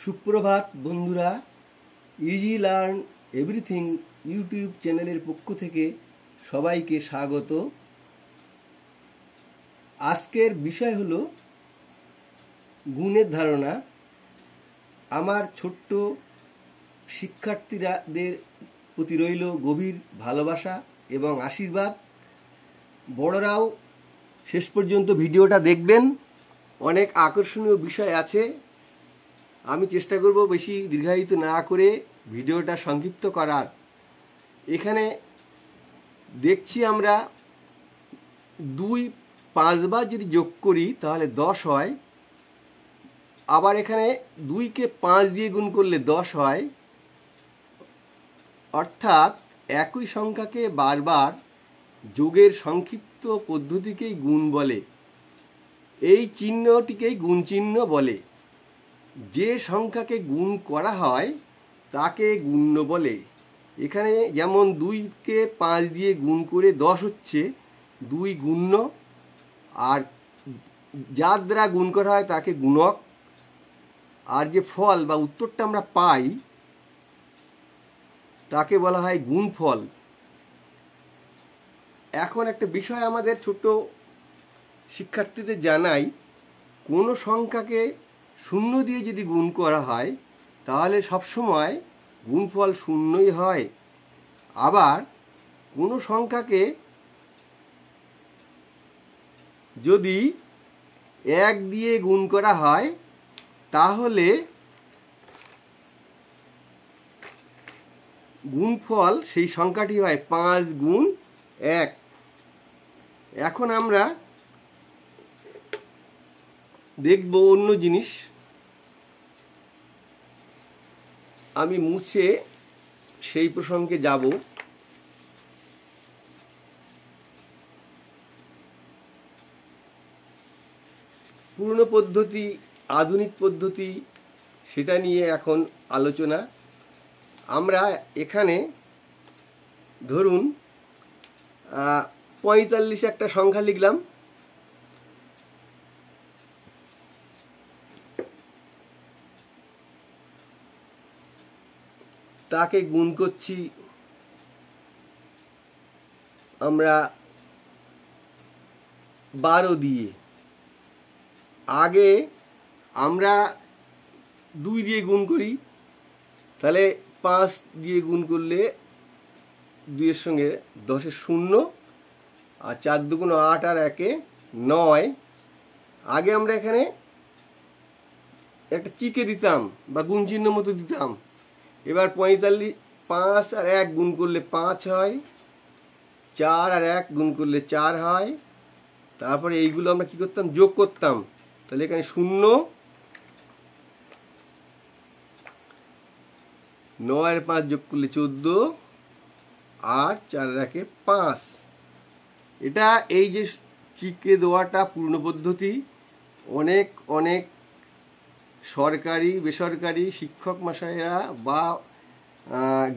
সুপ্রভাত বন্ধুরা, easy learn everything YouTube চ্যানেলের পক্ষ থেকে সবাইকে স্বাগত। আজকের বিষয় হলো গুণের ধারণা। আমার ছোট্ট শিক্ষার্থীদের প্রতি রইল গভীর ভালোবাসা এবং আশীর্বাদ। বড়রাও শেষ পর্যন্ত ভিডিওটা দেখবেন, অনেক আকর্ষণীয় বিষয় আছে। আমি চেষ্টা করব বেশি দীর্ঘায়িত না করে ভিডিওটা সংক্ষিপ্ত করার। এখানে দেখছি আমরা 2 5 বার যদি যোগ করি তাহলে 10 হয়। আবার এখানে 2কে 5 দিয়ে গুণ করলে 10 হয়। অর্থাৎ একই সংখ্যাকে বারবার যোগের সংক্ষিপ্ত পদ্ধতিকেই গুণ বলে। এই চিহ্নটিকেই গুণ চিহ্ন বলে। যে সংখ্যাকে গুণ করা হয় তাকে গুণ্য বলে। এখানে যেমন 2কে 5 দিয়ে গুণ করে 10 হচ্ছে 2 গুণ্য, আর যার দ্বারা গুণ করা হয় তাকে গুণক, আর যে ফল বা উত্তরটা আমরা পাই তাকে বলা হয় গুণফল। এখন একটা বিষয় আমাদের ছোট শিক্ষার্থীদের জানাই, কোনো সংখ্যাকে 0 দিয়ে যদি গুণ করা হয় তাহলে সবসময় গুণফল 0ই হয়। আবার কোনো সংখ্যাকে যদি 1 দিয়ে গুণ করা হয় তাহলে গুণফল সেই সংখ্যাটি হয় 5 গুণ 1। এখন আমরা দেখব অন্য জিনিস। আমি মুছে সেই প্রসঙ্গে যাব। পুরনো পদ্ধতি, আধুনিক পদ্ধতি, সেটা নিয়ে এখন আলোচনা। আমরা এখানে ধরুন 45 একটা সংখ্যা লিখলাম। তাকে গুণ করছি আমরা 12 দিয়ে। আগে আমরা 2 দিয়ে গুণ করি, তাহলে 5 দিয়ে গুণ করলে 2 এর সঙ্গে 10 এর 0, আর 4 2 8 আর 1 9। আগে আমরা এখানে একটা চিকে দিতাম বা গুণ চিহ্ন মতো দিতাম। এবার 45 5 আর 1 গুণ করলে 5 হয়, 4 আর 1 গুণ করলে 4 হয়। তারপরে এইগুলো আমরা কি করতাম, যোগ করতাম। তাহলে এখানে 0, 9 আর 5 যোগ করলে 14, আর 4 আর 1 5। এটা এই যে চিকে দেওয়াটা পূর্ণ পদ্ধতি। অনেক অনেক সরকারি বেসরকারি শিক্ষক মশাইরা বা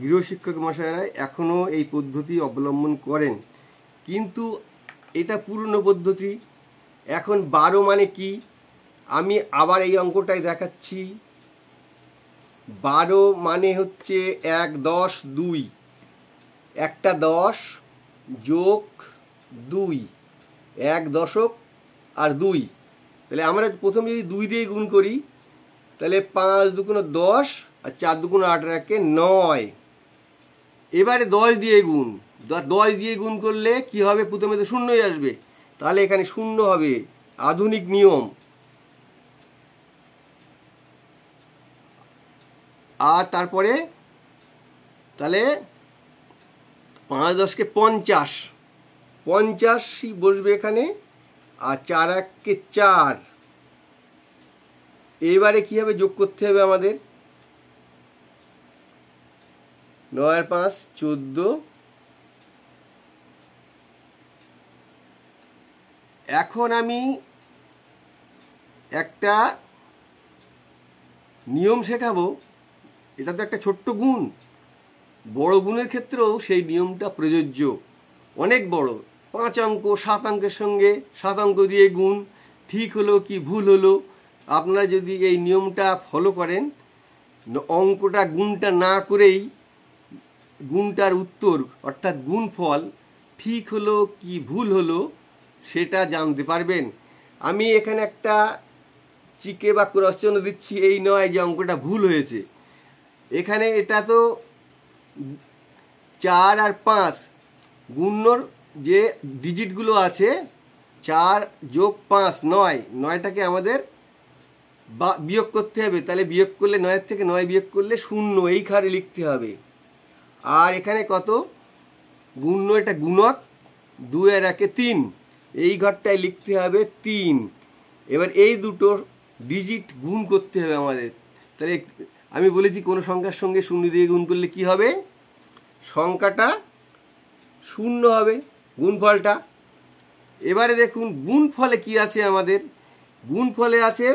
গৃহশিক্ষক মশাইরা এখনও এই পদ্ধতি অবলম্বন করেন, কিন্তু এটা পুরনো পদ্ধতি। এখন 12 মানে কি, আমি আবার এই অঙ্কটাই দেখাচ্ছি। 12 মানে হচ্ছে 1 10 2, একটা 10 যোগ 2, 1 দশক আর 2। তাহলে আমরা প্রথমে যদি 2 দিয়ে গুণ করি তাহলে 5 2 10 আর 4 2 8 আর 1 9। এবারে 10 দিয়ে গুণ, 10 দিয়ে গুণ করলে কি হবে, প্রথমে তো 0ই আসবে, তাহলে এখানে 0 হবে, আধুনিক নিয়ম। আর তারপরে তাহলে 5 10 50, 50ই বসবে এখানে, আর 4 1 4। এবারে কি হবে, যোগ করতে হবে আমাদের। 9 আর 5 14। এখন আমি একটা নিয়ম শেখাবো। এটা তো একটা ছোট্ট গুণ, বড় গুণের ক্ষেত্রেও সেই নিয়মটা প্রযোজ্য। অনেক বড় 5 অঙ্ক 7 অঙ্কের সঙ্গে 7 অঙ্ক দিয়ে গুণ, ঠিক হলো কি ভুল হলো, আপনারা যদি এই নিয়মটা ফলো করেন অঙ্কটা গুণটা না করেই গুণটার উত্তর অর্থাৎ গুণফল ঠিক হলো কি ভুল হলো সেটা জানতে পারবেন। আমি এখানে একটা চিকে বা ক্রস চিহ্ন দিচ্ছি, এই নয় যে অঙ্কটা ভুল হয়েছে। এখানে এটা তো 4 আর 5 গুণর যে ডিজিটগুলো আছে 4 যোগ 5 9, 9টাকে আমাদের বিয়োগ করতে হবে। তাহলে বিয়োগ করলে 9 থেকে 9 বিয়োগ করলে 0 এই ঘরে লিখতে হবে। আর এখানে কত গুণ্য, এটা গুণক, 2 আর 1 3, এই ঘরটায় লিখতে হবে 3। এবার এই দুটো ডিজিট গুণ করতে হবে আমাদের। তাহলে আমি বলেছি কোনো সংখ্যার সঙ্গে 0 দিয়ে গুণ করলে কি হবে, সংখ্যাটা 0 হবে গুণফলটা। এবারে দেখুন গুণফলে কি আছে আমাদের, গুণফলে আছে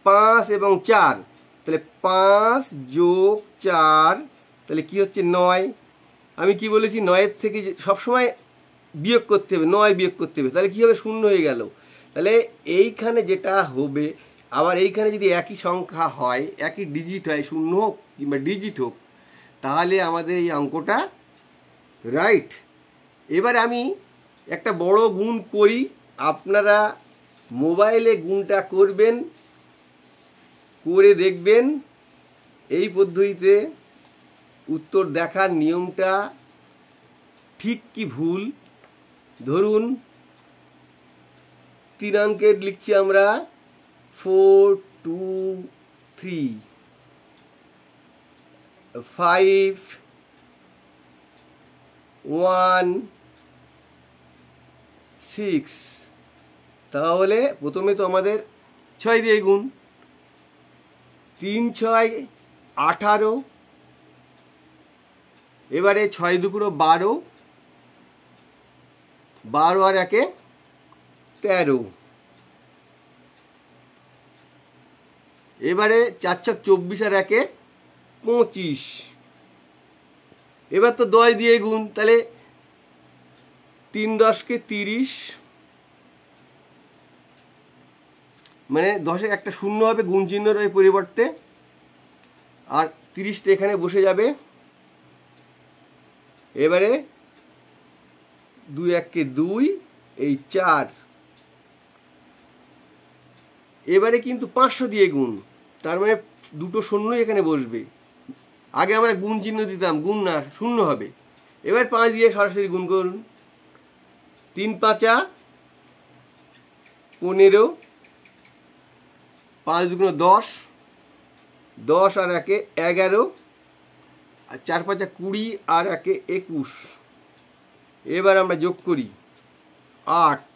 5 এবং 4। তাহলে 5 যোগ 4 তাহলে কি হচ্ছে 9। আমি কি বলেছি 9-এর থেকে সবসময় বিয়োগ করতে হবে, 9 বিয়োগ করতে হবে। তাহলে কি হবে 0 হয়ে গেল। তাহলে এইখানে যেটা হবে, আবার এইখানে যদি একই সংখ্যা হয়, একই ডিজিট হয়, 0 হোক কিংবা ডিজিট হোক, তাহলে আমাদের এই অঙ্কটা রাইট। এবার আমি একটা বড় গুণ করি, আপনারা মোবাইলে গুণটা করবেন, করে দেখবেন এই পদ্ধতিতে উত্তর দেখার নিয়মটা ঠিক কি ভুল। ধরুন 3 অঙ্কের লিখছি আমরা 4 2 3 5 1 6। তাহলে প্রথমে তো আমাদের 6 দিয়ে গুণ, 3 6 18। এবারে 6 2 12, 12 আর 1 13। এবারে 4 6 24 আর 1 25। এবার তো 10 দিয়ে গুণ, তাহলে 3 10 কে 30, মানে 10-এ একটা 0 হবে গুণ চিহ্নর ওই পরিবর্তে, আর 30টা এখানে বসে যাবে। এবারে 2 1 কে 2, এই 4। এবারে কিন্তু 500 দিয়ে গুণ, তার মানে দুটো শূন্যই এখানে বসবে। আগে আমরা গুণ চিহ্ন দিতাম, গুণ না 0 হবে। এবার 5 দিয়ে সরাসরি গুণ করুন, 3 5 15, 5 2 10, 10 আর 1 11, আর 4 5 20 আর 1 21। এবার আমরা যোগ করি 8,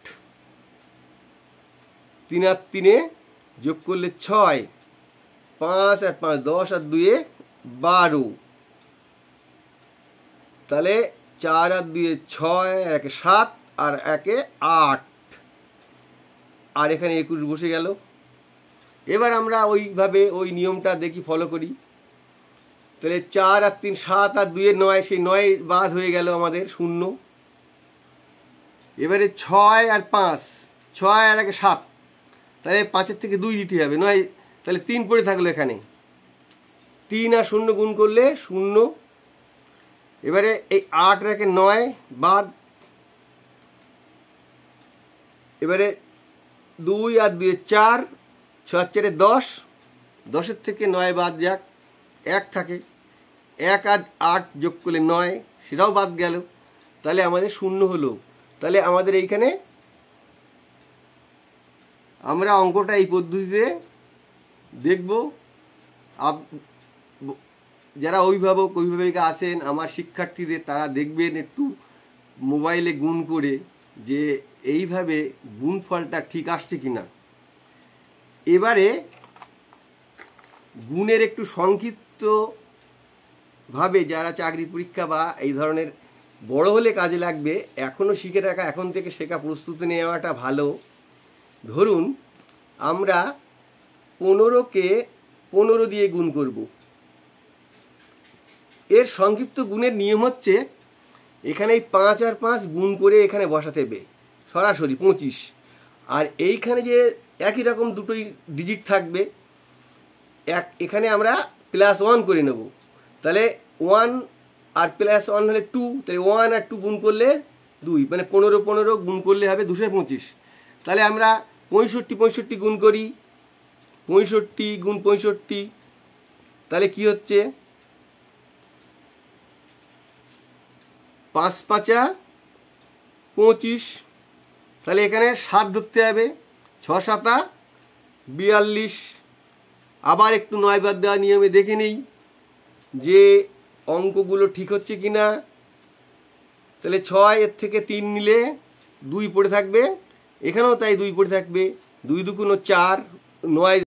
3 আর 3 যোগ করলে 6, 5 আর 5 10 আর 2 12। তাহলে 4 আর 2 6, আর 1 7, আর 1 8, আর এখানে 21 বসে গেল। এবার আমরা ওইভাবে ওই নিয়মটা দেখি, ফলো করি। তাহলে 4 আর 3 7, আর 2 9, সেই 9 বাদ হয়ে গেল আমাদের 0। এবারে 6 আর 5, 6 আর 1 7, তাহলে 5-এর থেকে 2 দিতে হবে, 9, তাহলে 3 পড়ে থাকলো এখানে। 3 আর 0 গুণ করলে 0। এবারে এই 8 আর 1 9 বাদ। এবারে 2 আর 2 4, 6 আর 4 10, 10-এর থেকে 9 বাদ যাক, 1 থাকে। 1 আর 8 যোগ করলে 9, সেটাও বাদ গেল। তাহলে আমাদের 0 হলো। তাহলে আমাদের এইখানে আমরা অঙ্কটা এই পদ্ধতিতে দেখব। যারা অভিভাবক অভিভাবিকা আছেন আমার শিক্ষার্থীদের, তারা দেখবেন একটু মোবাইলে গুণ করে যে এইভাবে গুণফলটা ঠিক আসছে কিনা। এবারে গুণের একটু সংক্ষিপ্তভাবে যারা চাকরি পরীক্ষা বা এই ধরনের বড় হলে কাজে লাগবে, এখনও শিখে রাখা, এখন থেকে শেখা, প্রস্তুতি নেওয়াটা ভালো। ধরুন আমরা 15-কে 15 দিয়ে গুণ করব। এর সংক্ষিপ্ত গুণের নিয়ম হচ্ছে, এখানে 5 আর 5 গুণ করে এখানে বসাতে হবে সরাসরি 25। আর এইখানে যে একই রকম দুটোই ডিজিট থাকবে, এখানে আমরা +1 করে নেব। তাহলে 1 আর +1 হলে 2, তাহলে 1 আর 2 গুণ করলে 2, মানে 15 গুণ করলে হবে 225। তাহলে আমরা 65 গুণ করি, 65 গুণ 65, তাহলে কি হচ্ছে 5 5 25। তাহলে এখানে 7 ধরতে হবে, 6 7 42। আবার একটু 9 বাদ দেওয়া নিয়মে দেখে নিই যে অঙ্কগুলো ঠিক হচ্ছে কি না। তাহলে 6 এর থেকে 3 নিলে 2 পড়ে থাকবে, এখানেও তাই 2 পড়ে থাকবে, 2 2 4, 9